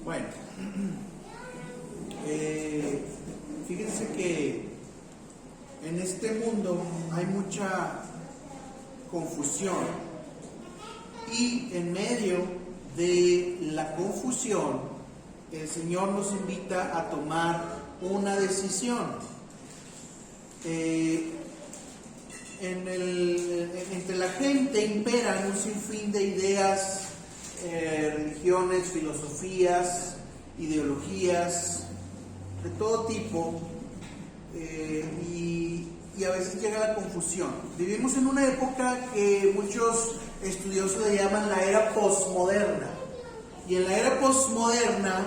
Bueno, fíjense que en este mundo hay mucha confusión y en medio de la confusión el Señor nos invita a tomar una decisión. Entre la gente imperan un sinfín de ideas, religiones, filosofías, ideologías de todo tipo, y a veces llega la confusión. Vivimos en una época que muchos estudiosos le llaman la era posmoderna, y en la era posmoderna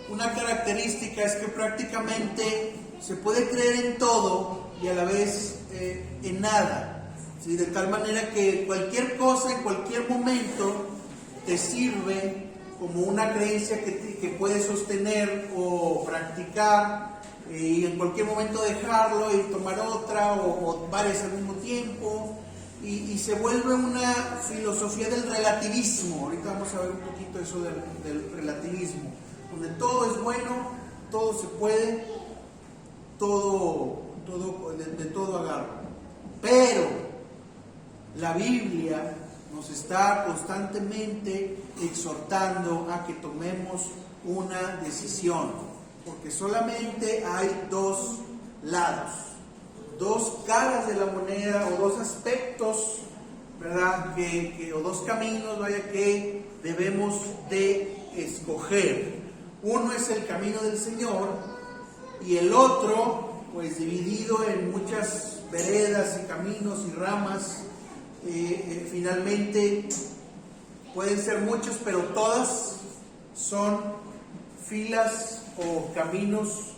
una característica es que prácticamente se puede creer en todo y a la vez en nada, ¿sí? De tal manera que cualquier cosa en cualquier momento te sirve como una creencia que puedes sostener o practicar, y en cualquier momento dejarlo y tomar otra o varias al mismo tiempo, y se vuelve una filosofía del relativismo. Ahorita vamos a ver un poquito eso del relativismo, donde todo es bueno, todo se puede, de todo agarro. Pero la Biblia nos está constantemente exhortando a que tomemos una decisión, porque solamente hay dos lados, dos caras de la moneda, o dos aspectos, ¿verdad? O dos caminos, que debemos de escoger. Uno es el camino del Señor y el otro, pues dividido en muchas veredas y caminos y ramas. Finalmente pueden ser muchos, pero todas son filas o caminos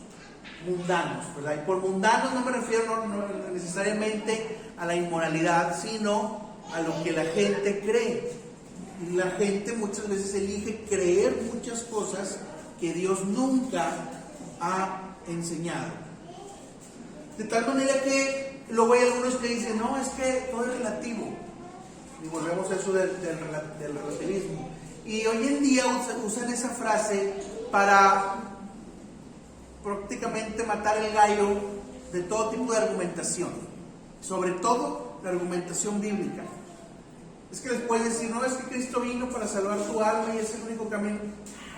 mundanos, ¿verdad? Y por mundanos no me refiero no necesariamente a la inmoralidad, sino a lo que la gente cree. Y la gente muchas veces elige creer muchas cosas que Dios nunca ha enseñado. De tal manera que luego hay algunos que dicen, no, es que todo es relativo. Y volvemos a eso del relativismo. Y hoy en día usan esa frase para prácticamente matar el gallo de todo tipo de argumentación, sobre todo la argumentación bíblica. Es que les puedes decir, no, es que Cristo vino para salvar tu alma y es el único camino.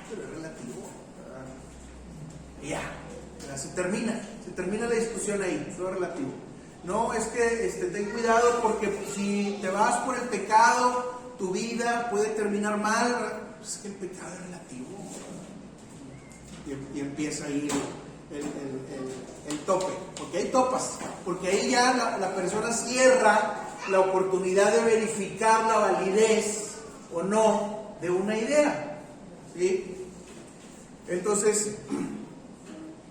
Pero es relativo, ¿verdad? Y ya, se termina la discusión ahí, todo es relativo. No, es que ten cuidado, porque si te vas por el pecado, tu vida puede terminar mal. Pues es que el pecado es relativo. Y empieza ahí el tope, porque hay topas, porque ahí ya la persona cierra la oportunidad de verificar la validez o no de una idea, ¿sí? Entonces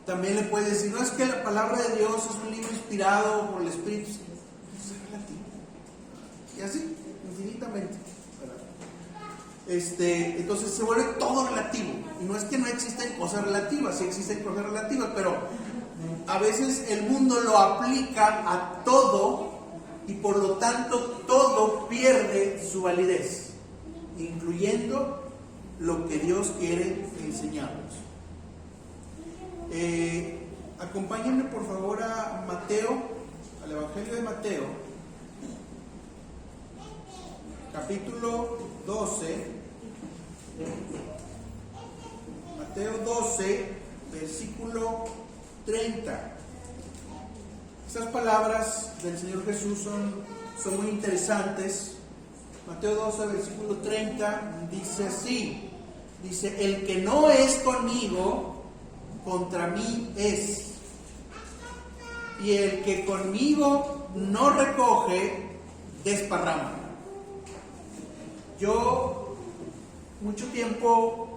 también le puede decir, no, es que la palabra de Dios es un libro inspirado por el Espíritu. Es relativo. Y así, infinitamente. Entonces se vuelve todo relativo. Y no es que no existen cosas relativas, sí existen cosas relativas, pero a veces el mundo lo aplica a todo y por lo tanto todo pierde su validez, incluyendo lo que Dios quiere enseñarnos. Acompáñenme por favor a Mateo, al Evangelio de Mateo, capítulo 12. Mateo 12, versículo 30. Estas palabras del Señor Jesús son muy interesantes. Mateo 12, versículo 30 dice así: dice, el que no es conmigo, contra mí es, y el que conmigo no recoge, desparrama. Yo mucho tiempo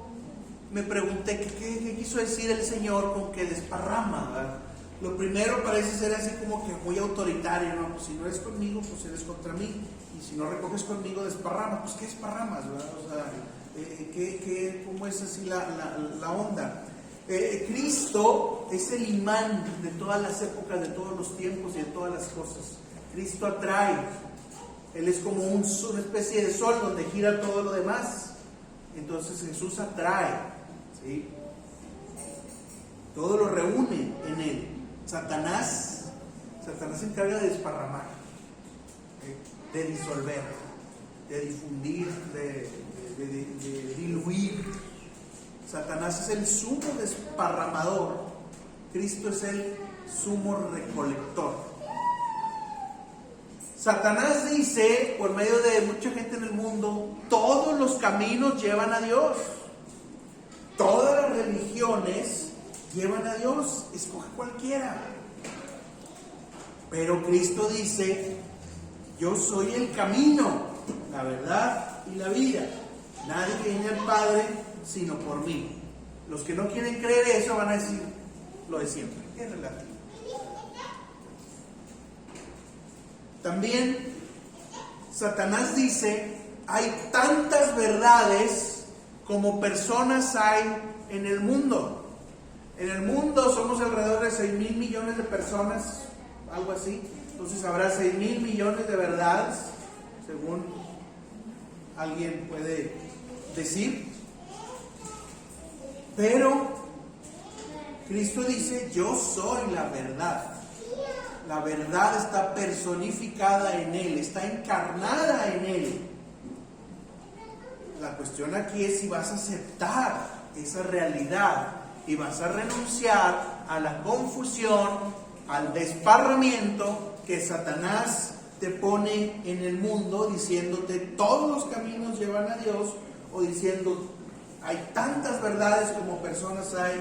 me pregunté qué quiso decir el Señor con que desparrama, ¿verdad? Lo primero parece ser así como que muy autoritario, ¿no? Pues si no eres conmigo, pues eres contra mí, y si no recoges conmigo, desparrama. Pues ¿qué desparramas, verdad? O sea, ¿cómo es así la onda? Cristo es el imán de todas las épocas, de todos los tiempos y de todas las cosas. Cristo atrae. Él es como una especie de sol donde gira todo lo demás. Entonces Jesús atrae. ¿sí? Todo lo reúne en él. Satanás se encarga de desparramar, de disolver, de difundir, de diluir. Satanás es el sumo desparramador. Cristo es el sumo recolector. Satanás dice, por medio de mucha gente en el mundo, todos los caminos llevan a Dios. Todas las religiones llevan a Dios. Escoge cualquiera. Pero Cristo dice, yo soy el camino, la verdad y la vida. Nadie viene al Padre sino por mí. Los que no quieren creer eso van a decir lo de siempre. Es relativo. También Satanás dice, hay tantas verdades como personas hay en el mundo. En el mundo somos alrededor de 6,000 millones de personas, algo así. Entonces habrá 6,000 millones de verdades, según alguien puede decir. Pero Cristo dice, yo soy la verdad. La verdad está personificada en Él, está encarnada en Él. La cuestión aquí es si vas a aceptar esa realidad y vas a renunciar a la confusión, al desparramiento que Satanás te pone en el mundo, diciéndote todos los caminos llevan a Dios, o diciendo hay tantas verdades como personas hay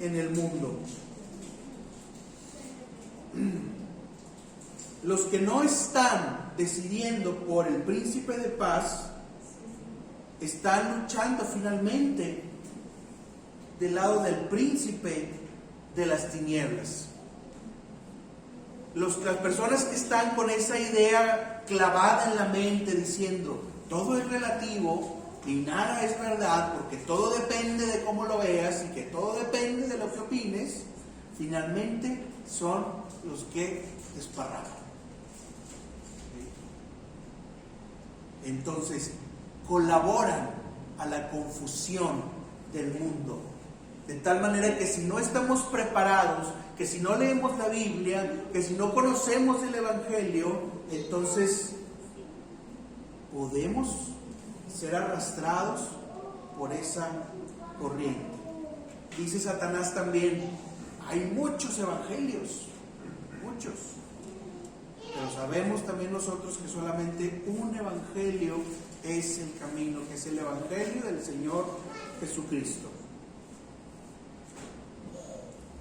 en el mundo. Los que no están decidiendo por el príncipe de paz están luchando finalmente del lado del príncipe de las tinieblas. Las personas que están con esa idea clavada en la mente diciendo todo es relativo y nada es verdad porque todo depende de cómo lo veas y que todo depende de lo que opines, finalmente son los que desparraman. Entonces colaboran a la confusión del mundo, de tal manera que si no estamos preparados, que si no leemos la Biblia, que si no conocemos el Evangelio, entonces podemos ser arrastrados por esa corriente. Dice Satanás también, hay muchos evangelios, muchos, pero sabemos también nosotros que solamente un evangelio es el camino, que es el evangelio del Señor Jesucristo.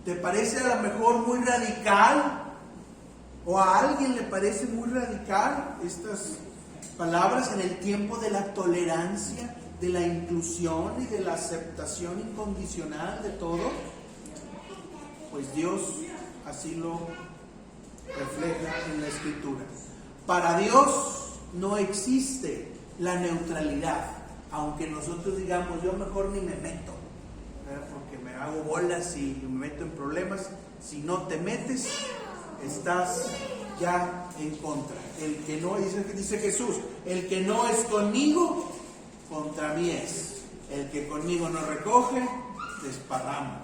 ¿Te parece a lo mejor muy radical? ¿O a alguien le parece muy radical estas palabras en el tiempo de la tolerancia, de la inclusión y de la aceptación incondicional de todo? Pues Dios así lo refleja en la Escritura. Para Dios no existe la neutralidad, aunque nosotros digamos, yo mejor ni me meto, ¿verdad? Porque me hago bolas y me meto en problemas. Si no te metes, estás ya en contra. El que no, dice Jesús, el que no es conmigo, contra mí es. El que conmigo no recoge, desparrama.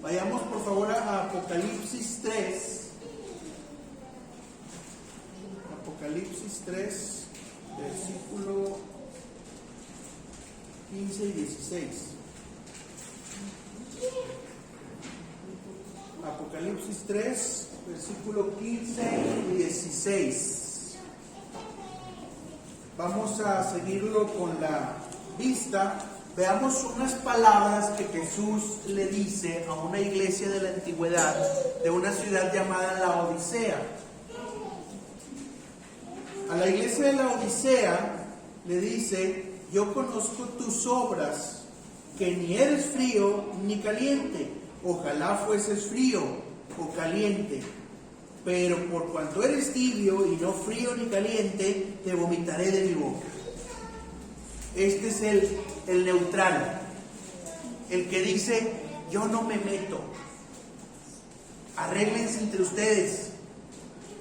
Vayamos por favor a Apocalipsis 3. Apocalipsis 3, versículo 15 y 16. Apocalipsis 3, versículo 15 y 16. Vamos a seguirlo con la vista. Veamos unas palabras que Jesús le dice a una iglesia de la antigüedad, de una ciudad llamada La Odisea. A la iglesia de La Odisea le dice, yo conozco tus obras, que ni eres frío ni caliente. Ojalá fueses frío o caliente, pero por cuanto eres tibio y no frío ni caliente, te vomitaré de mi boca. Este es el neutral, el que dice, yo no me meto, arréglense entre ustedes,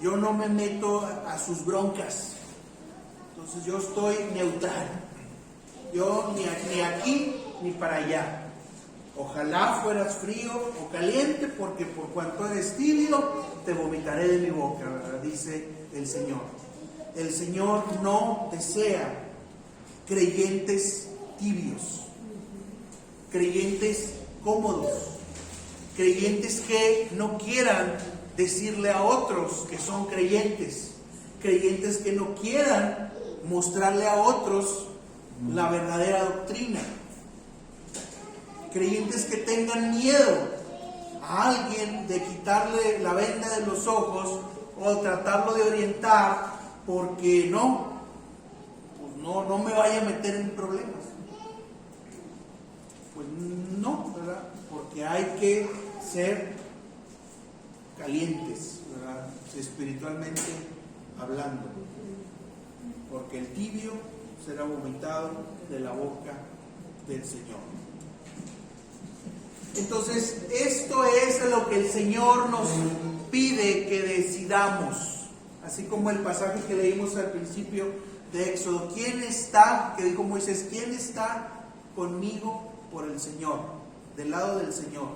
yo no me meto a sus broncas, entonces yo estoy neutral. Yo ni aquí ni para allá. Ojalá fueras frío o caliente, porque por cuanto eres tibio, te vomitaré de mi boca, ¿verdad? Dice el Señor. El Señor no desea creyentes tibios, creyentes cómodos, creyentes que no quieran decirle a otros que son creyentes, creyentes que no quieran mostrarle a otros la verdadera doctrina, creyentes que tengan miedo a alguien de quitarle la venda de los ojos o tratarlo de orientar, porque no me vaya a meter en problemas. Pues no, ¿verdad? Porque hay que ser calientes, ¿verdad? Espiritualmente hablando, porque el tibio será vomitado de la boca del Señor. Entonces, esto es lo que el Señor nos pide que decidamos, así como el pasaje que leímos al principio de Éxodo. ¿Quién está, que dijo Moisés, quién está conmigo por el Señor, del lado del Señor?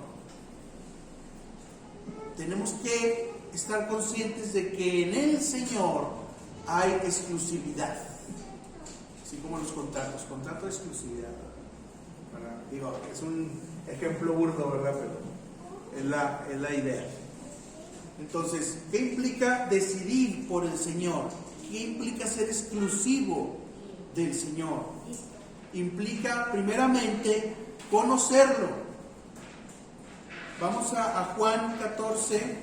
Tenemos que estar conscientes de que en el Señor hay exclusividad, así como los contratos, contrato de exclusividad. Digo, es un ejemplo burdo, ¿verdad? Pero es la idea. Entonces, ¿qué implica decidir por el Señor? ¿Qué implica ser exclusivo del Señor? Implica, primeramente, conocerlo. Vamos a Juan 14.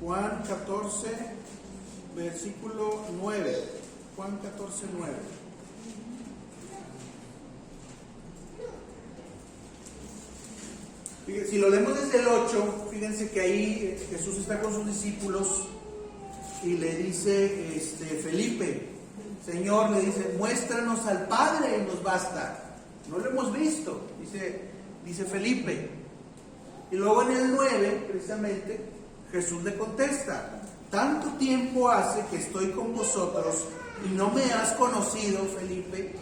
Juan 14, versículo 9. Juan 14, 9. Si lo leemos desde el 8, fíjense que ahí Jesús está con sus discípulos y le dice Felipe, Señor, le dice, muéstranos al Padre y nos basta. No lo hemos visto, dice Felipe. Y luego en el 9, precisamente, Jesús le contesta, tanto tiempo hace que estoy con vosotros y no me has conocido, Felipe.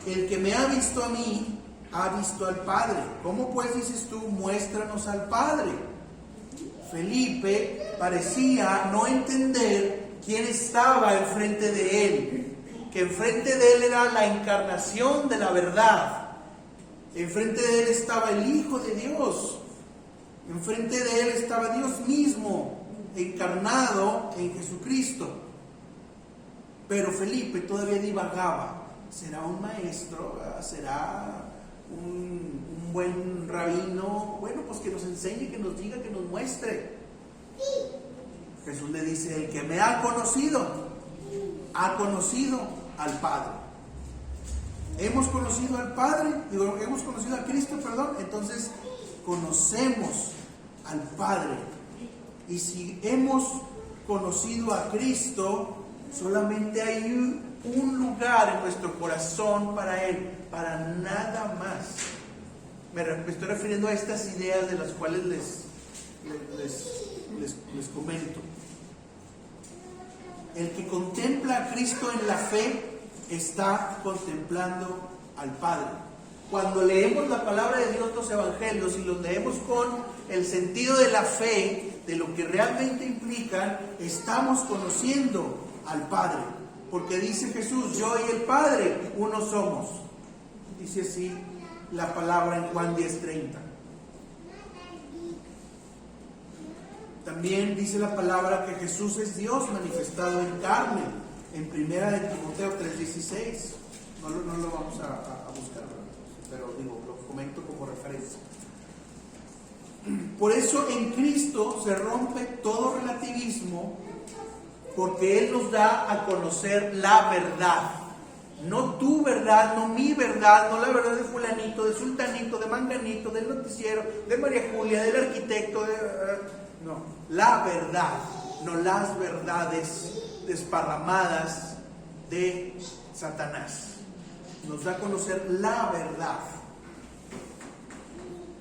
El que me ha visto a mí, ha visto al Padre. ¿Cómo pues dices tú, muéstranos al Padre? Felipe parecía no entender quién estaba enfrente de él, que enfrente de él era la encarnación de la verdad. Enfrente de él estaba el Hijo de Dios. Enfrente de él estaba Dios mismo, encarnado en Jesucristo. Pero Felipe todavía divagaba. ¿Será un maestro? ¿Será un buen rabino? Bueno, pues que nos enseñe, que nos diga, que nos muestre. Jesús le dice, el que me ha conocido al Padre. Hemos conocido al Padre, hemos conocido a Cristo, entonces conocemos al Padre. Y si hemos conocido a Cristo, solamente hay un lugar en nuestro corazón para Él, para nada más. Me estoy refiriendo a estas ideas de las cuales les comento. El que contempla a Cristo en la fe está contemplando al Padre. Cuando leemos la palabra de Dios, los evangelios, y los leemos con el sentido de la fe, de lo que realmente implican, estamos conociendo al Padre. Porque dice Jesús, yo y el Padre, uno somos. Dice así la palabra en Juan 10:30. También dice la palabra que Jesús es Dios manifestado en carne, en 1 de Timoteo 3:16. No lo vamos a buscar, pero lo comento como referencia. Por eso en Cristo se rompe todo relativismo, porque Él nos da a conocer la verdad. No tu verdad, no mi verdad, no la verdad de fulanito, de sultanito, de manganito, del noticiero, de María Julia, del arquitecto, no, la verdad, no las verdades desparramadas de Satanás. Nos da a conocer la verdad.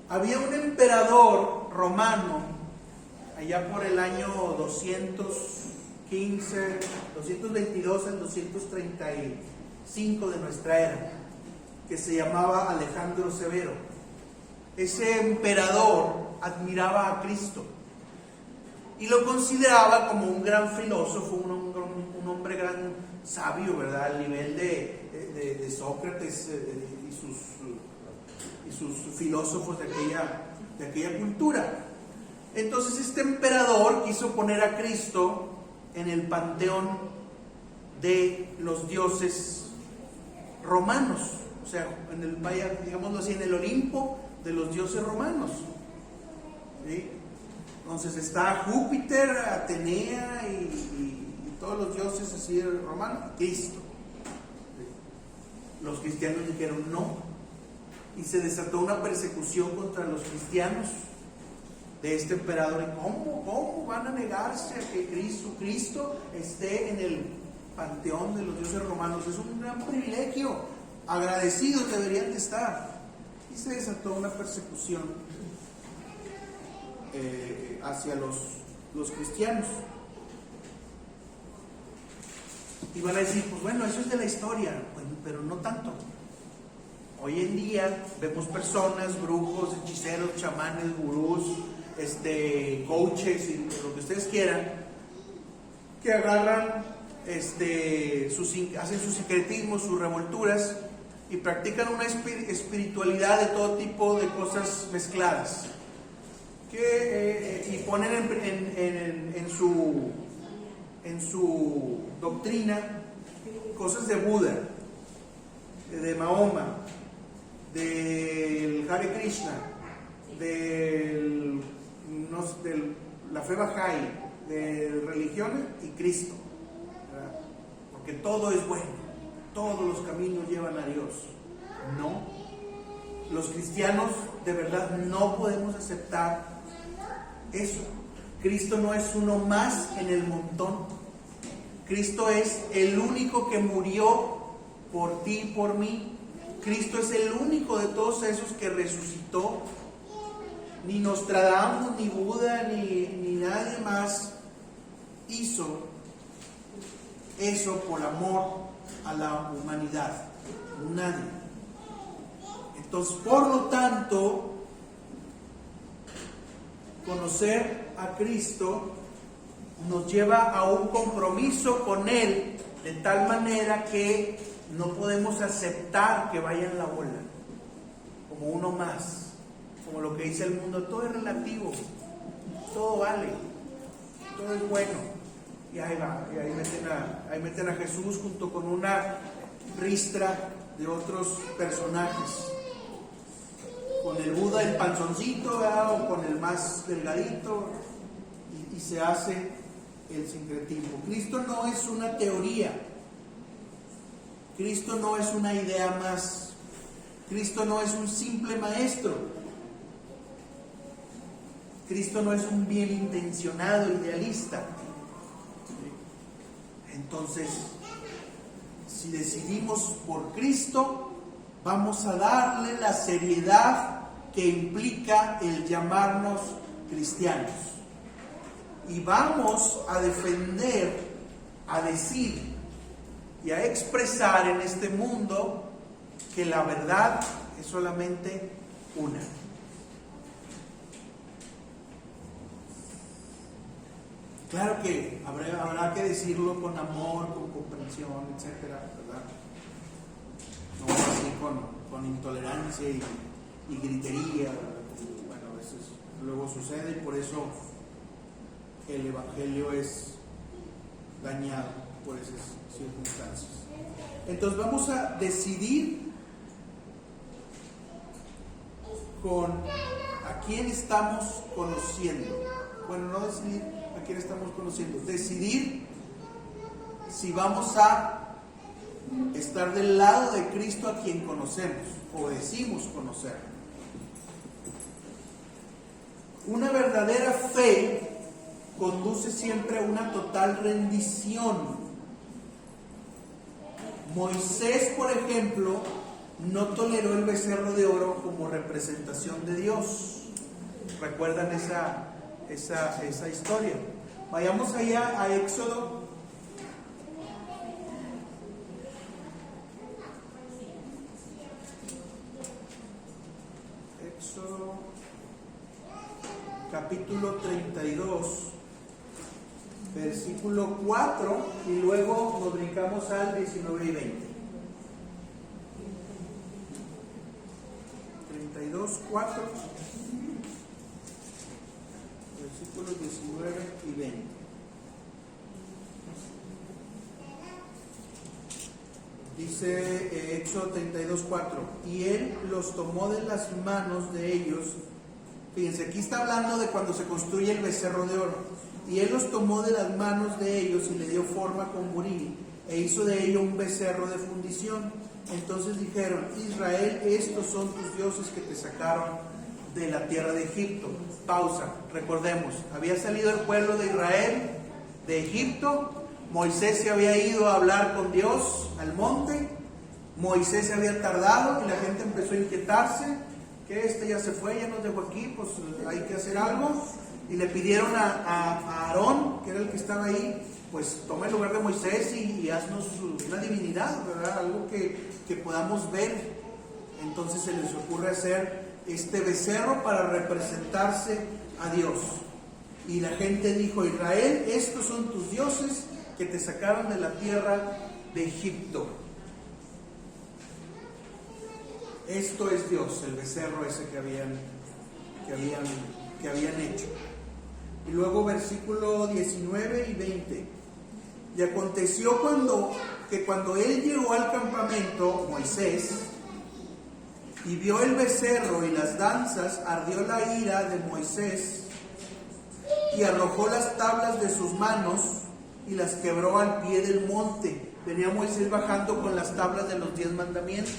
Había un emperador romano, allá por el año 200 215, 222 al 235 de nuestra era, que se llamaba Alejandro Severo. Ese emperador admiraba a Cristo y lo consideraba como un gran filósofo, un hombre gran sabio, ¿verdad? Al nivel de Sócrates y sus filósofos de aquella cultura. Entonces este emperador quiso poner a Cristo en el panteón de los dioses romanos, o sea, digámoslo así, en el Olimpo de los dioses romanos, ¿sí? Entonces está Júpiter, Atenea y todos los dioses así romanos, Cristo. Los cristianos dijeron no, y se desató una persecución contra los cristianos de este emperador. ¿Cómo van a negarse a que Cristo esté en el panteón de los dioses romanos? Es un gran privilegio, agradecidos deberían de estar. Y se desató una persecución hacia los cristianos. Y van a decir, pues bueno, eso es de la historia, pero no tanto. Hoy en día vemos personas, brujos, hechiceros, chamanes, gurús, coaches y lo que ustedes quieran, que agarran, hacen sus sincretismos, sus revolturas y practican una espiritualidad de todo tipo de cosas mezcladas, y ponen en su doctrina cosas de Buda, de Mahoma, del Hare Krishna, de la fe Bahá'í, de religiones y Cristo, ¿verdad? Porque todo es bueno, todos los caminos llevan a Dios. No, los cristianos de verdad no podemos aceptar eso. Cristo no es uno más en el montón. Cristo es el único que murió por ti y por mí. Cristo es el único de todos esos que resucitó. Ni Nostradamus, ni Buda, ni nadie más hizo eso por amor a la humanidad. Nadie. Entonces, por lo tanto, conocer a Cristo nos lleva a un compromiso con Él, de tal manera que no podemos aceptar que vaya en la ola como uno más, como lo que dice el mundo. Todo es relativo, todo vale, todo es bueno, y ahí va, y ahí meten a Jesús junto con una ristra de otros personajes, con el Buda el panzoncito, ¿verdad? O con el más delgadito, y se hace el sincretismo. Cristo no es una teoría, Cristo no es una idea más, Cristo no es un simple maestro, Cristo no es un bien intencionado idealista. Entonces, si decidimos por Cristo, vamos a darle la seriedad que implica el llamarnos cristianos. Y vamos a defender, a decir y a expresar en este mundo que la verdad es solamente una. Claro que habrá que decirlo con amor, con comprensión, etcétera, ¿verdad? No así con intolerancia y gritería. Bueno, a veces luego sucede, y por eso el evangelio es dañado por esas circunstancias. Entonces vamos a decidir con a quién estamos conociendo. Bueno, no decidir a quién estamos conociendo, decidir si vamos a estar del lado de Cristo a quien conocemos o decimos conocer. Una verdadera fe conduce siempre a una total rendición. Moisés, por ejemplo, no toleró el becerro de oro como representación de Dios. ¿Recuerdan esa historia? Vayamos allá a Éxodo capítulo 32, versículo 4, y luego nos brincamos al 19 y 20. 32, 4, versículos 19 y 20. Dice Éxodo 32, 4, y él los tomó de las manos de ellos. Fíjense, aquí está hablando de cuando se construye el becerro de oro. Y él los tomó de las manos de ellos y le dio forma con buril, e hizo de ello un becerro de fundición. Entonces dijeron: Israel, estos son tus dioses que te sacaron de la tierra de Egipto. Pausa, recordemos, había salido el pueblo de Israel de Egipto. Moisés se había ido a hablar con Dios al monte. Moisés se había tardado y la gente empezó a inquietarse, que ya se fue, ya nos dejó aquí, pues hay que hacer algo. Y le pidieron a Aarón, que era el que estaba ahí, pues toma el lugar de Moisés y haznos una divinidad, ¿verdad? Algo que podamos ver. Entonces se les ocurre hacer este becerro para representarse a Dios. Y la gente dijo: Israel, estos son tus dioses que te sacaron de la tierra de Egipto. Esto es Dios, el becerro ese que habían hecho. Y luego versículo 19 y 20. Y aconteció cuando él llegó al campamento, Moisés, y vio el becerro y las danzas, ardió la ira de Moisés y arrojó las tablas de sus manos y las quebró al pie del monte. Venía Moisés bajando con las tablas de los 10 mandamientos.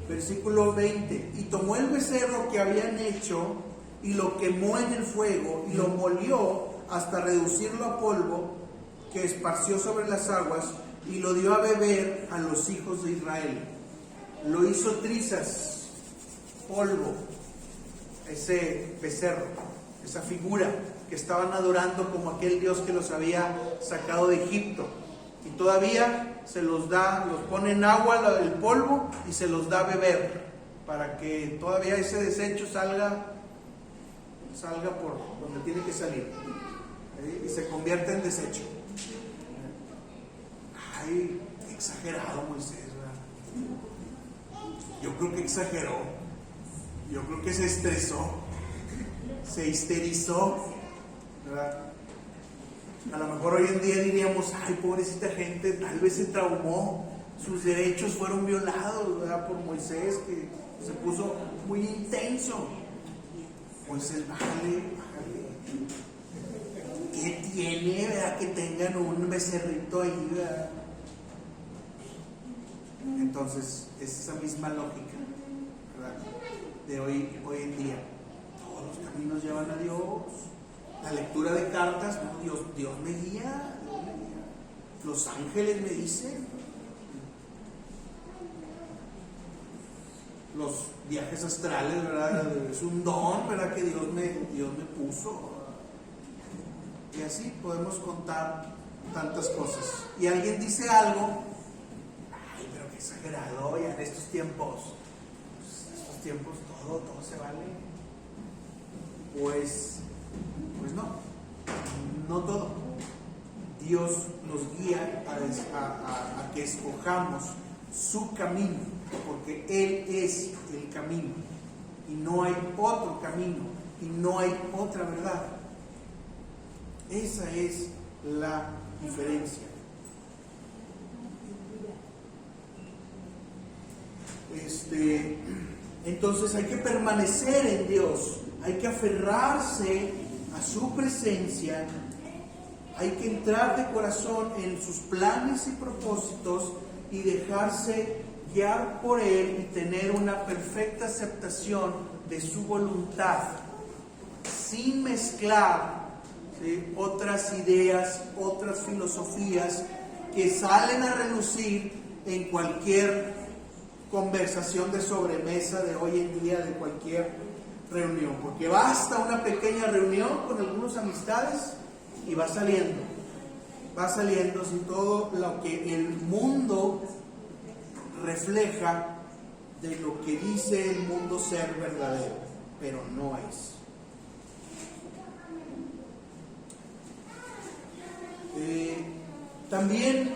Versículo 20. Y tomó el becerro que habían hecho y lo quemó en el fuego y lo molió hasta reducirlo a polvo, que esparció sobre las aguas, y lo dio a beber a los hijos de Israel. Lo hizo trizas, polvo, ese becerro, esa figura que estaban adorando como aquel Dios que los había sacado de Egipto. Y todavía se los da, los pone en agua el polvo y se los da a beber, para que todavía ese desecho salga por donde tiene que salir, y se convierta en desecho. Ay, exagerado Moisés, ¿verdad? Yo creo que exageró. Yo creo que se estresó, se histerizó, ¿verdad? A lo mejor hoy en día diríamos: ay, pobrecita gente, tal vez se traumó, sus derechos fueron violados, ¿verdad? Por Moisés, que se puso muy intenso. Moisés, bájale. ¿Qué tiene, verdad, que tengan un becerrito ahí, verdad? Entonces, es esa misma lógica, ¿verdad? De hoy en día. Todos los caminos llevan a Dios. La lectura de cartas, no, Dios me guía. Los ángeles me dicen. Los viajes astrales, ¿verdad? Es un don, ¿verdad? Que Dios me puso. Y así podemos contar tantas cosas. Y alguien dice algo: ay, pero qué exagerado, ya en estos tiempos todo se vale. Pues no todo. Dios nos guía a que escojamos su camino, porque Él es el camino y no hay otro camino y no hay otra verdad. Esa es la diferencia. Entonces hay que permanecer en Dios, hay que aferrarse a su presencia, hay que entrar de corazón en sus planes y propósitos y dejarse guiar por Él y tener una perfecta aceptación de su voluntad, sin mezclar, ¿sí?, otras ideas, otras filosofías que salen a relucir en cualquier conversación de sobremesa de hoy en día, de cualquier reunión, porque basta una pequeña reunión con algunas amistades y va saliendo si todo lo que el mundo refleja de lo que dice el mundo ser verdadero, pero no es. También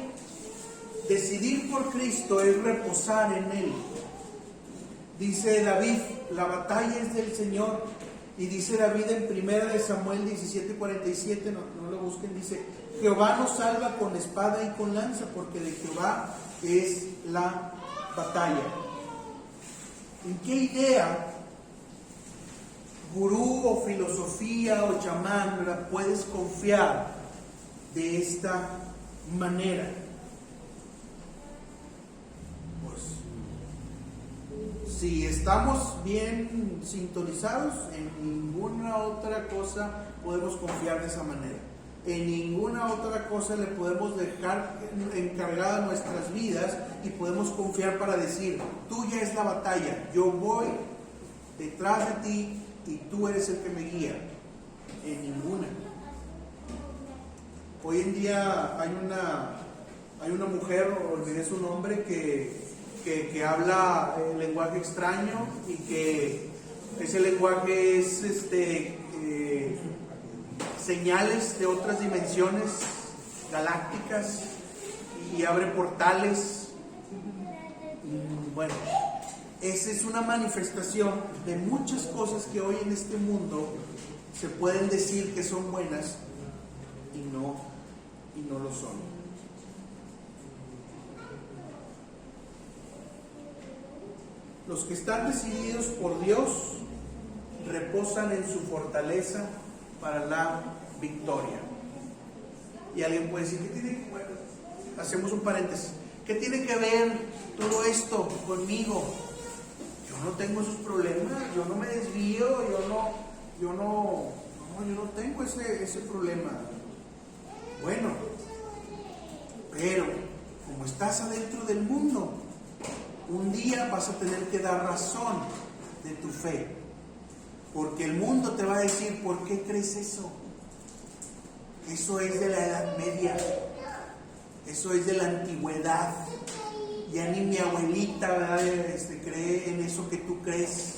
decidir por Cristo es reposar en Él. Dice David, la batalla es del Señor. Y dice David en 1 Samuel 17:47, no lo busquen, dice: Jehová nos salva con espada y con lanza, porque de Jehová es la batalla. ¿En qué idea, gurú o filosofía o chamán, ¿verdad?, puedes confiar de esta manera? Pues, si estamos bien sintonizados, en ninguna otra cosa podemos confiar de esa manera. En ninguna otra cosa le podemos dejar encargada nuestras vidas y podemos confiar para decir: tuya es la batalla, yo voy detrás de ti y tú eres el que me guía. En ninguna. Hoy en día hay una mujer, olvidé su nombre, que habla lenguaje extraño, y que ese lenguaje es señales de otras dimensiones galácticas, y abre portales. Bueno, esa es una manifestación de muchas cosas que hoy en este mundo se pueden decir que son buenas y no lo son. Los que están decididos por Dios reposan en su fortaleza para la victoria. Y alguien puede decir: ¿qué tiene que ver? Hacemos un paréntesis. ¿Qué tiene que ver todo esto conmigo? Yo no tengo esos problemas, yo no me desvío, yo no tengo ese problema. Bueno, pero como estás adentro del mundo, un día vas a tener que dar razón de tu fe, porque el mundo te va a decir: ¿por qué crees eso? Eso es de la Edad Media, eso es de la antigüedad, ya ni mi abuelita, ¿verdad?, cree en eso que tú crees.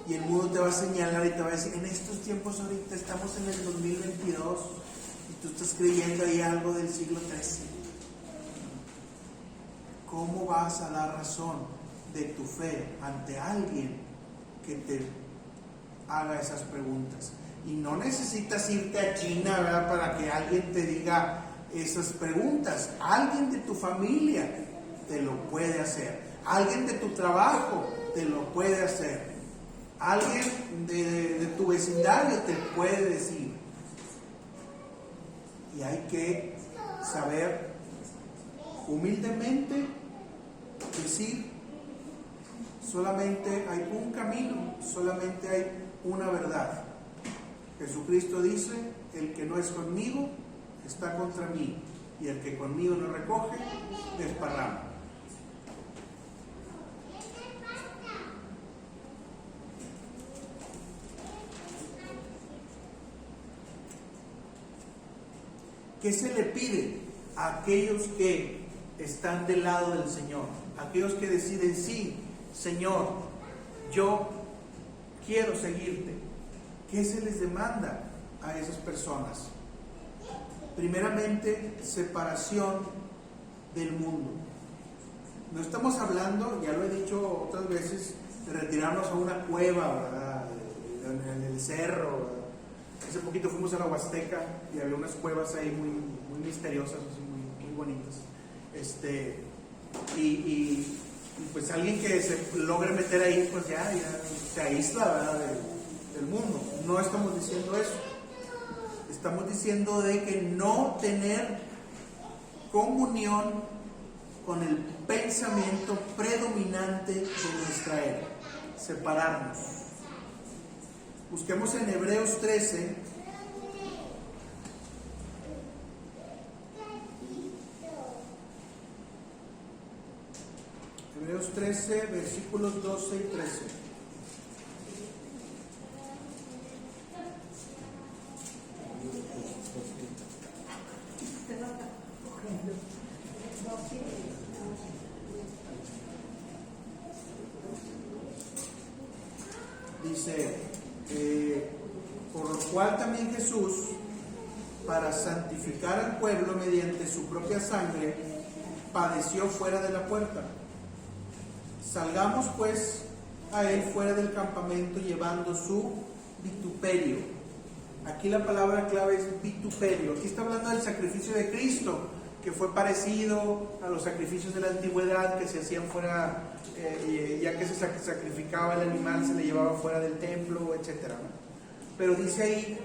Y el mundo te va a señalar y te va a decir: en estos tiempos ahorita estamos en el 2022 y tú estás creyendo ahí algo del siglo XIII. ¿Cómo vas a dar razón de tu fe ante alguien que te haga esas preguntas? Y no necesitas irte a China, ¿verdad?, para que alguien te diga esas preguntas. Alguien de tu familia te lo puede hacer. Alguien de tu trabajo te lo puede hacer. Alguien de tu vecindario te puede decir. Y hay que saber humildemente decir: solamente hay un camino, solamente hay una verdad. Jesucristo dice: el que no es conmigo está contra mí, y el que conmigo no recoge, desparrama. ¿Qué se le pide a aquellos que están del lado del Señor? Aquellos que deciden: sí, Señor, yo quiero seguirte. ¿Qué se les demanda a esas personas? Primeramente, separación del mundo. No estamos hablando, ya lo he dicho otras veces, de retirarnos a una cueva, ¿verdad?, en el cerro, ¿verdad? Hace poquito fuimos a la Huasteca y había unas cuevas ahí muy misteriosas, así muy bonitas. Y pues alguien que se logre meter ahí, pues ya se aísla, ¿verdad?, del mundo. No estamos diciendo eso. Estamos diciendo de que no tener comunión con el pensamiento predominante de nuestra era. Separarnos. Busquemos en Hebreos 13. Hebreos 13, versículos 12 y 13. Dice: por lo cual también Jesús, para santificar al pueblo mediante su propia sangre, padeció fuera de la puerta. Salgamos pues a él fuera del campamento llevando su vituperio. Aquí la palabra clave es vituperio. Aquí está hablando del sacrificio de Cristo, que fue parecido a los sacrificios de la antigüedad que se hacían fuera, ya que se sacrificaba el animal, se le llevaba fuera del templo, etc. Pero dice ahí,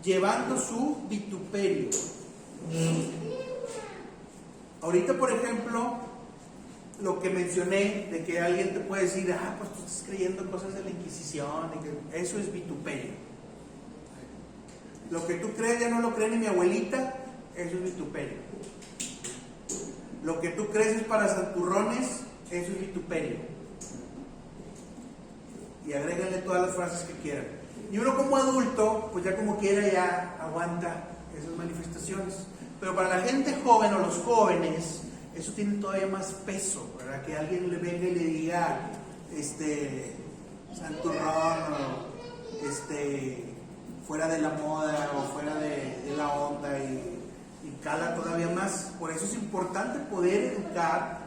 llevando su vituperio. Ahorita, por ejemplo, lo que mencioné de que alguien te puede decir, pues tú estás creyendo cosas de la Inquisición, y que eso es vituperio. Lo que tú crees ya no lo cree ni mi abuelita, eso es vituperio. Lo que tú crees es para santurrones, eso es vituperio. Y agréguenle todas las frases que quieran. Y uno como adulto, pues ya como quiera ya aguanta esas manifestaciones. Pero para la gente joven o los jóvenes, eso tiene todavía más peso, ¿verdad? Que alguien le venga y le diga, santurrón, o fuera de la moda, o fuera de la onda, y cala todavía más. Por eso es importante poder educar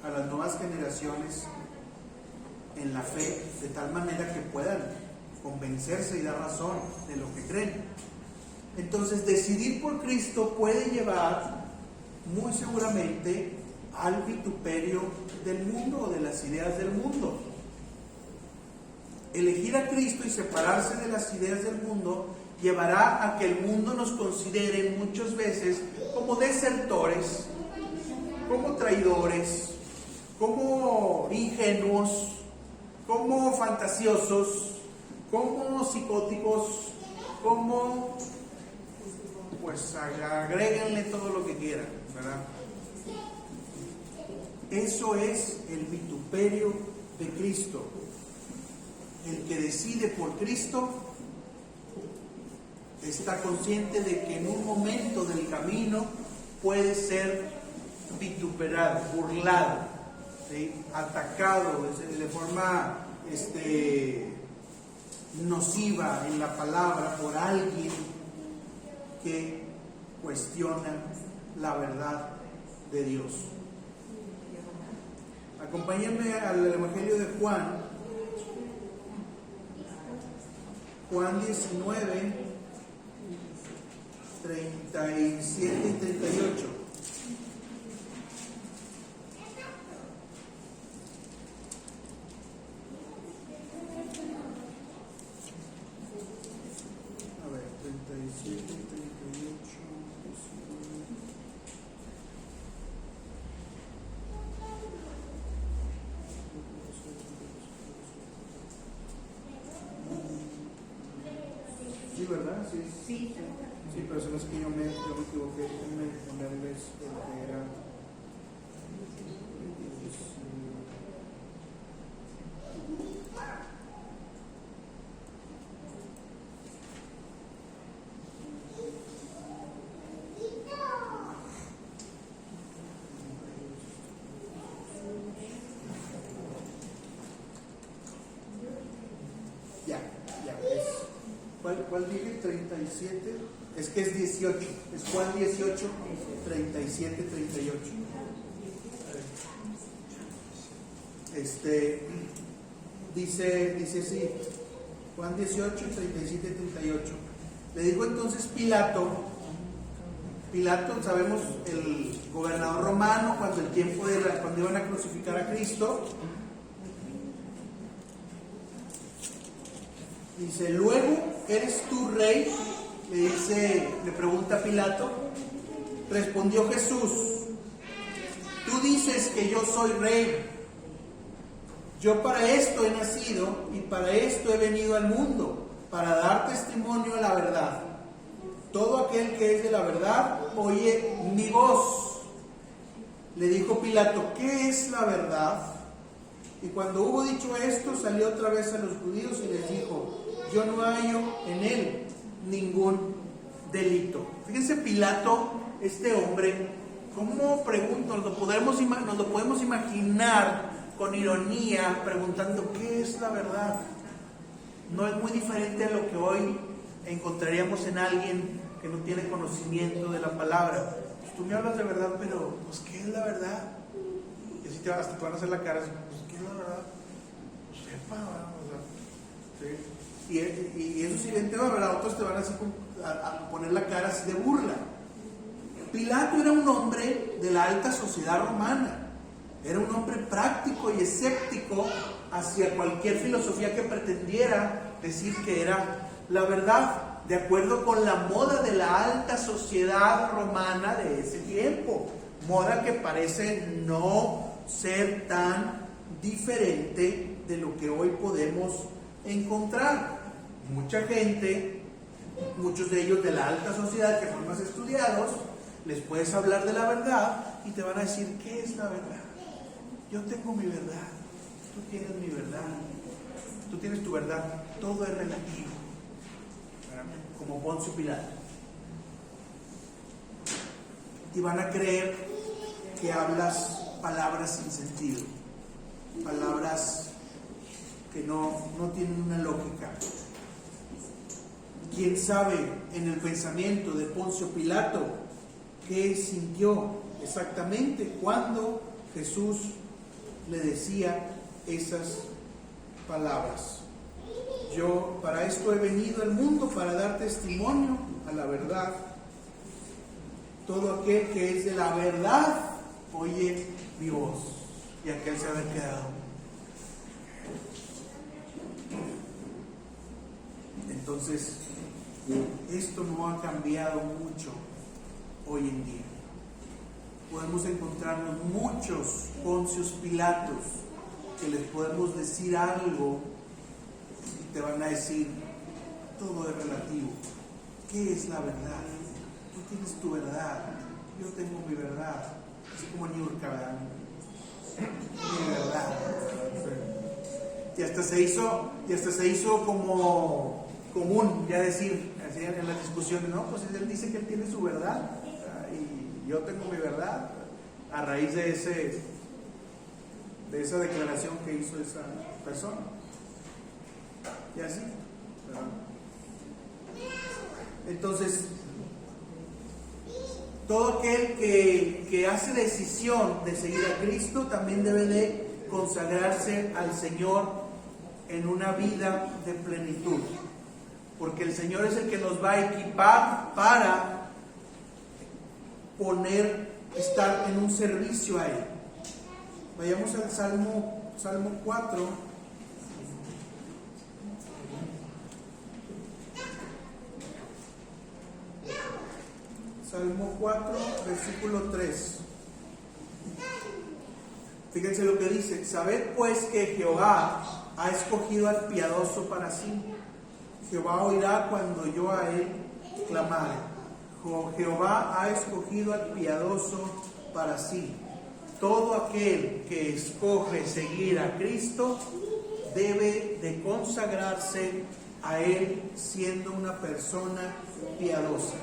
a las nuevas generaciones en la fe, de tal manera que puedan convencerse y dar razón de lo que creen. Entonces, decidir por Cristo puede llevar muy seguramente al vituperio del mundo o de las ideas del mundo. Elegir a Cristo y separarse de las ideas del mundo llevará a que el mundo nos considere muchas veces como desertores, como traidores, como ingenuos, como fantasiosos, como psicóticos, como, pues agréguenle todo lo que quieran, ¿verdad? Eso es el vituperio de Cristo. El que decide por Cristo está consciente de que en un momento del camino puede ser vituperado, burlado, ¿sí? Atacado de forma nociva en la palabra por alguien que cuestiona la verdad de Dios. Acompáñenme al Evangelio de Juan 19, 37 y 38. A ver, 37 y 38. Sí, ¿verdad? Sí. Sí. Sí, pero eso es que yo me equivoqué. Déjenme ponerles el que era. Ya, es. ¿Cuál dije? 37. Es que es 18. Es Juan 18, 37, 38. Dice así. Juan 18, 37, 38. Le dijo entonces Pilato, sabemos, el gobernador romano, cuando el tiempo cuando iban a crucificar a Cristo, dice, luego, ¿eres tú rey? Le pregunta Pilato. Respondió Jesús, tú dices que yo soy rey. Yo para esto he nacido y para esto he venido al mundo, para dar testimonio a la verdad. Todo aquel que es de la verdad oye mi voz. Le dijo Pilato, ¿qué es la verdad? Y cuando hubo dicho esto, salió otra vez a los judíos y les dijo, yo no hallo en él ningún delito. Fíjense Pilato, este hombre, ¿cómo pregunta? Nos lo podemos imaginar con ironía, preguntando, ¿qué es la verdad? No es muy diferente a lo que hoy encontraríamos en alguien que no tiene conocimiento de la palabra. Pues tú me hablas de verdad, pero pues ¿qué es la verdad? Y así hasta te van a hacer la cara, pues ¿qué es la verdad? Pues sepa, o sea, ¿sí? Y eso sí, vente, ¿verdad? Otros te van así a poner la cara así de burla. Pilato era un hombre de la alta sociedad romana. Era un hombre práctico y escéptico hacia cualquier filosofía que pretendiera decir que era la verdad, de acuerdo con la moda de la alta sociedad romana de ese tiempo. Moda que parece no ser tan diferente de lo que hoy podemos encontrar. Mucha gente, muchos de ellos de la alta sociedad que son más estudiados, les puedes hablar de la verdad y te van a decir, ¿qué es la verdad? Yo tengo mi verdad, tú tienes mi verdad, tú tienes tu verdad, todo es relativo, como Poncio Pilato. Y van a creer que hablas palabras sin sentido, palabras que no tienen una lógica. ¿Quién sabe en el pensamiento de Poncio Pilato qué sintió exactamente cuando Jesús le decía esas palabras? Yo para esto he venido al mundo, para dar testimonio a la verdad. Todo aquel que es de la verdad oye mi voz. Y aquel se había quedado. Entonces, esto no ha cambiado mucho hoy en día. Podemos encontrarnos muchos Poncios Pilatos que les podemos decir algo y te van a decir, todo es relativo. ¿Qué es la verdad? Tú tienes tu verdad, yo tengo mi verdad. Así como Niurka, ¿verdad? Mi verdad. Y hasta se hizo como común ya decir, así en las discusiones, no, pues él dice que él tiene su verdad y yo tengo mi verdad, a raíz de esa declaración que hizo esa persona. Y así, ¿verdad? Entonces, todo aquel que hace decisión de seguir a Cristo también debe de consagrarse al Señor en una vida de plenitud, porque el Señor es el que nos va a equipar para estar en un servicio a Él. Vayamos al Salmo 4. Salmo 4, versículo 3. Fíjense lo que dice: sabed pues que Jehová ha escogido al piadoso para sí. Jehová oirá cuando yo a él clamare. Jehová ha escogido al piadoso para sí. Todo aquel que escoge seguir a Cristo debe de consagrarse a Él siendo una persona piadosa,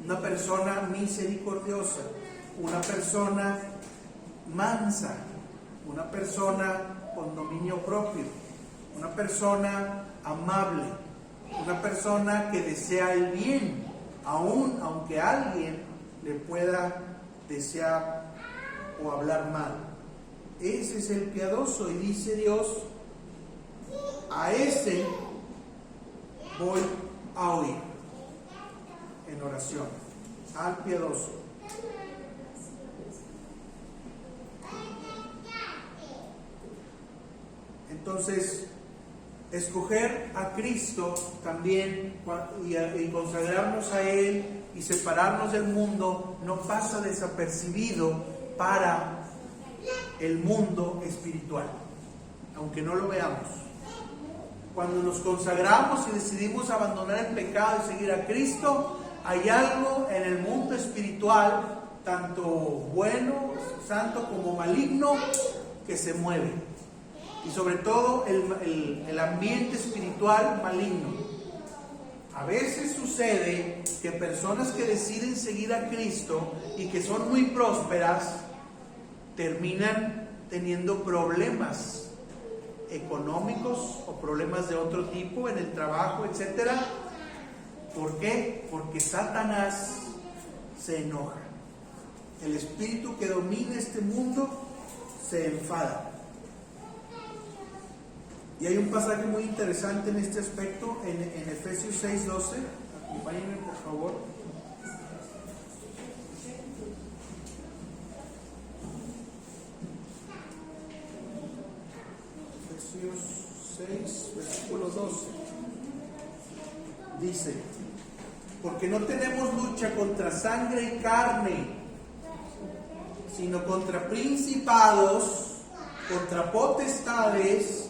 una persona misericordiosa, una persona mansa, una persona con dominio propio, una persona amable, una persona que desea el bien, aunque alguien le pueda desear o hablar mal. Ese es el piadoso, y dice Dios: a ese voy a oír en oración, al piadoso. Entonces, escoger a Cristo también y consagrarnos a Él y separarnos del mundo no pasa desapercibido para el mundo espiritual, aunque no lo veamos. Cuando nos consagramos y decidimos abandonar el pecado y seguir a Cristo, hay algo en el mundo espiritual, tanto bueno, santo como maligno, que se mueve. Y sobre todo el ambiente espiritual maligno. A veces sucede que personas que deciden seguir a Cristo y que son muy prósperas terminan teniendo problemas económicos o problemas de otro tipo en el trabajo, etcétera, ¿Por qué? Porque Satanás se enoja. El espíritu que domina este mundo se enfada. Y hay un pasaje muy interesante en este aspecto en Efesios 6:12. Acompáñenme, por favor. Efesios 6, versículo 12. Dice: porque no tenemos lucha contra sangre y carne, sino contra principados, contra potestades,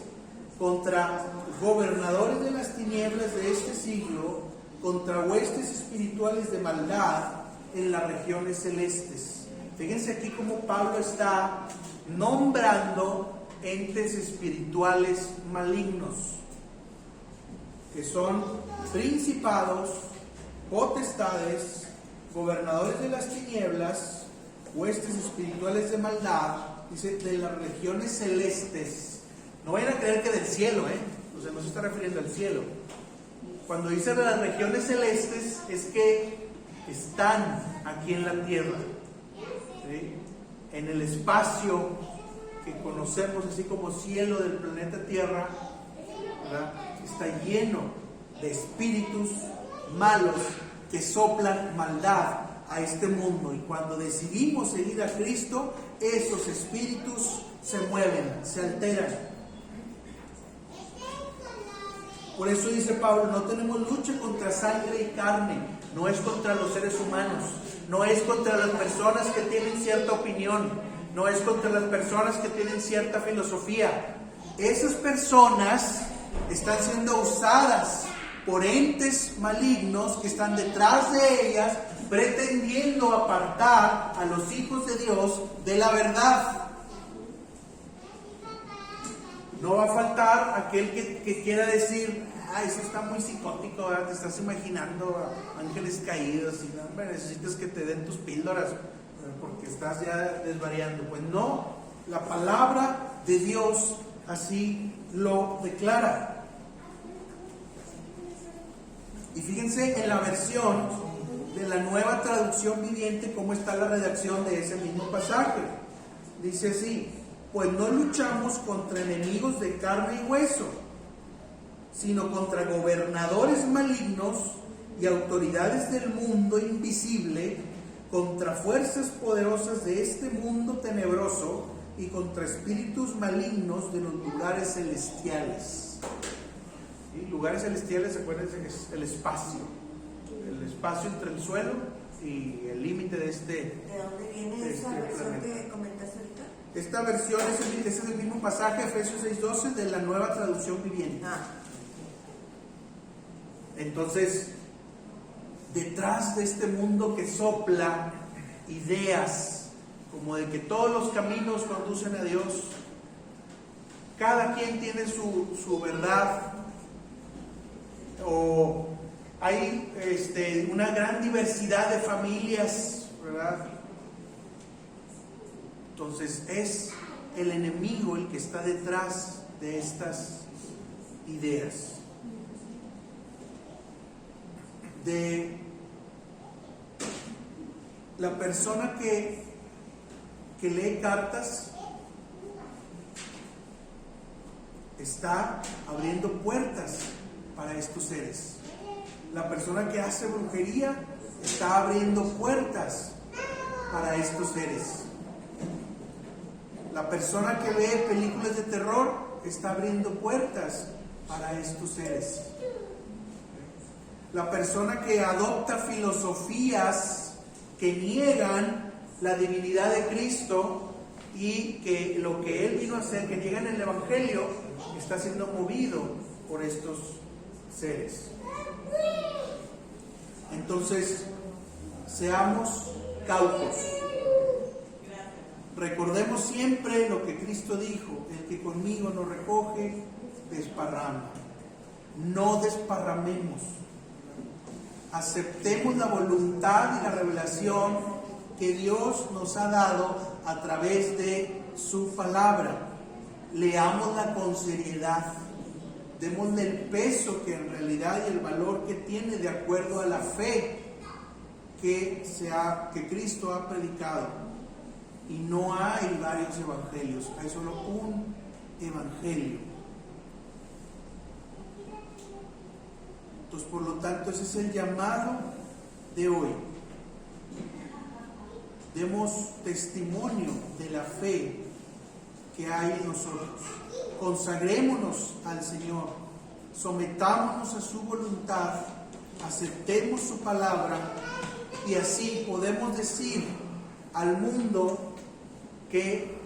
contra gobernadores de las tinieblas de este siglo, contra huestes espirituales de maldad en las regiones celestes. Fíjense aquí cómo Pablo está nombrando entes espirituales malignos, que son principados, potestades, gobernadores de las tinieblas, huestes espirituales de maldad, dice, de las regiones celestes. No vayan a creer que del cielo, o sea, no se está refiriendo al cielo. Cuando dice de las regiones celestes, es que están aquí en la tierra, ¿sí? En el espacio que conocemos así como cielo del planeta Tierra, ¿verdad? Está lleno de espíritus malos que soplan maldad a este mundo, y cuando decidimos seguir a Cristo, esos espíritus se mueven, se alteran. Por eso dice Pablo, no tenemos lucha contra sangre y carne, no es contra los seres humanos, no es contra las personas que tienen cierta opinión, no es contra las personas que tienen cierta filosofía. Esas personas están siendo usadas por entes malignos que están detrás de ellas, pretendiendo apartar a los hijos de Dios de la verdad. No va a faltar aquel que quiera decir, eso está muy psicótico, ¿verdad? Te estás imaginando ángeles caídos y no, necesitas que te den tus píldoras porque estás ya desvariando. Pues no, la palabra de Dios así lo declara. Y fíjense en la versión de la Nueva Traducción Viviente cómo está la redacción de ese mismo pasaje. Dice así: pues no luchamos contra enemigos de carne y hueso, sino contra gobernadores malignos y autoridades del mundo invisible, contra fuerzas poderosas de este mundo tenebroso y contra espíritus malignos de los lugares celestiales. ¿Sí? Lugares celestiales, acuérdense que es el espacio entre el suelo y el límite de este. ¿De dónde viene esa versión que comentaste ahorita? Esta versión es el mismo pasaje, Efesios 6:12, de la Nueva Traducción Viviente. Entonces, detrás de este mundo que sopla ideas como de que todos los caminos conducen a Dios, cada quien tiene su verdad, o hay una gran diversidad de familias, ¿verdad? Entonces es el enemigo el que está detrás de estas ideas. De la persona que lee cartas está abriendo puertas para estos seres. La persona que hace brujería está abriendo puertas para estos seres. La persona que ve películas de terror está abriendo puertas para estos seres. La persona que adopta filosofías que niegan la divinidad de Cristo y que lo que Él vino a hacer, que niegan el Evangelio, está siendo movido por estos seres. Entonces, seamos cautos. Recordemos siempre lo que Cristo dijo: el que conmigo no recoge, desparrama. No desparramemos. Aceptemos la voluntad y la revelación que Dios nos ha dado a través de su palabra. Leámosla con seriedad. démosle el peso que en realidad y el valor que tiene de acuerdo a la fe que Cristo ha predicado. Y no hay varios evangelios, hay solo un evangelio. Entonces, por lo tanto, ese es el llamado de hoy. Demos testimonio de la fe que hay en nosotros. Consagrémonos al Señor, sometámonos a su voluntad, aceptemos su palabra y así podemos decir al mundo que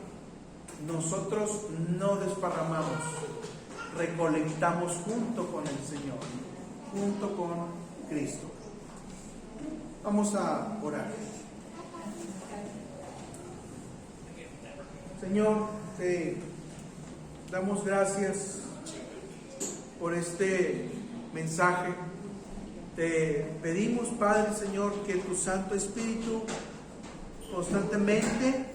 nosotros no desparramamos, recolectamos junto con el Señor, junto con Cristo. Vamos a orar. Señor, te damos gracias por este mensaje. Te pedimos, Padre, Señor, que tu Santo Espíritu constantemente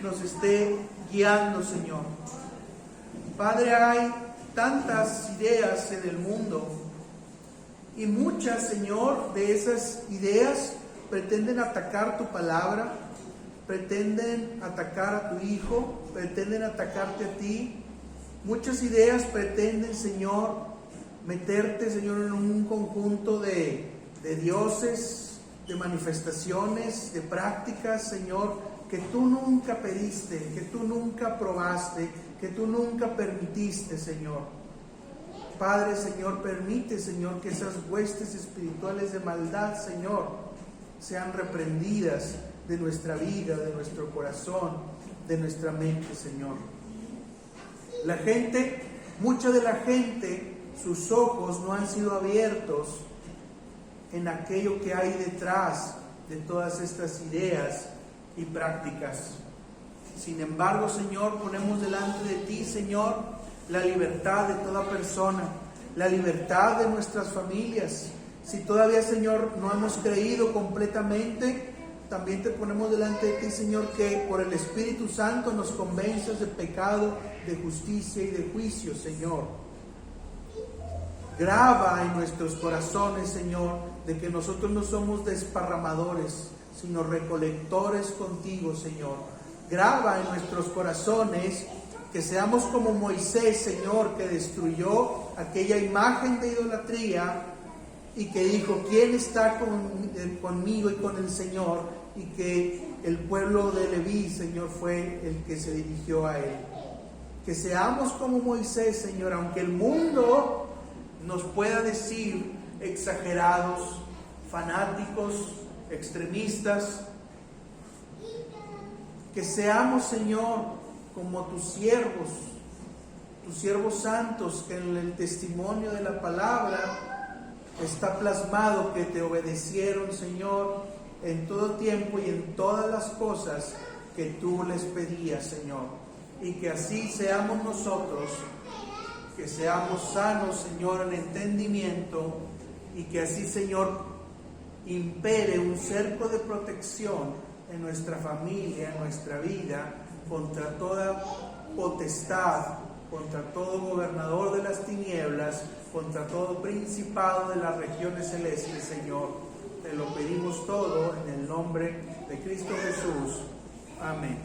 nos esté guiando, Señor. Padre, hay tantas ideas en el mundo y muchas, Señor, de esas ideas pretenden atacar tu palabra, pretenden atacar a tu Hijo, pretenden atacarte a ti. Muchas ideas pretenden, Señor, meterte, Señor, en un conjunto de dioses, de manifestaciones, de prácticas, Señor, que tú nunca pediste, que tú nunca aprobaste, que tú nunca permitiste, Señor. Padre, Señor, permite, Señor, que esas huestes espirituales de maldad, Señor, sean reprendidas de nuestra vida, de nuestro corazón, de nuestra mente, Señor. La gente, mucha de la gente, sus ojos no han sido abiertos en aquello que hay detrás de todas estas ideas y prácticas. Sin embargo, Señor, ponemos delante de ti, Señor, la libertad de toda persona, la libertad de nuestras familias. Si todavía, Señor, no hemos creído completamente, también te ponemos delante de ti, Señor, que por el Espíritu Santo nos convenzas de pecado, de justicia y de juicio, Señor. Graba en nuestros corazones, Señor, de que nosotros no somos desparramadores, sino recolectores contigo, Señor. Graba en nuestros corazones que seamos como Moisés, Señor, que destruyó aquella imagen de idolatría y que dijo, ¿quién está conmigo y con el Señor? Y que el pueblo de Leví, Señor, fue el que se dirigió a él. Que seamos como Moisés, Señor, aunque el mundo nos pueda decir exagerados, fanáticos, extremistas. Que seamos, Señor, como tus siervos santos, que en el testimonio de la palabra está plasmado que te obedecieron, Señor, en todo tiempo y en todas las cosas que tú les pedías, Señor. Y que así seamos nosotros, que seamos sanos, Señor, en entendimiento, y que así, Señor, impere un cerco de protección en nuestra familia, en nuestra vida, contra toda potestad, contra todo gobernador de las tinieblas, contra todo principado de las regiones celestes, Señor. Te lo pedimos todo en el nombre de Cristo Jesús. Amén.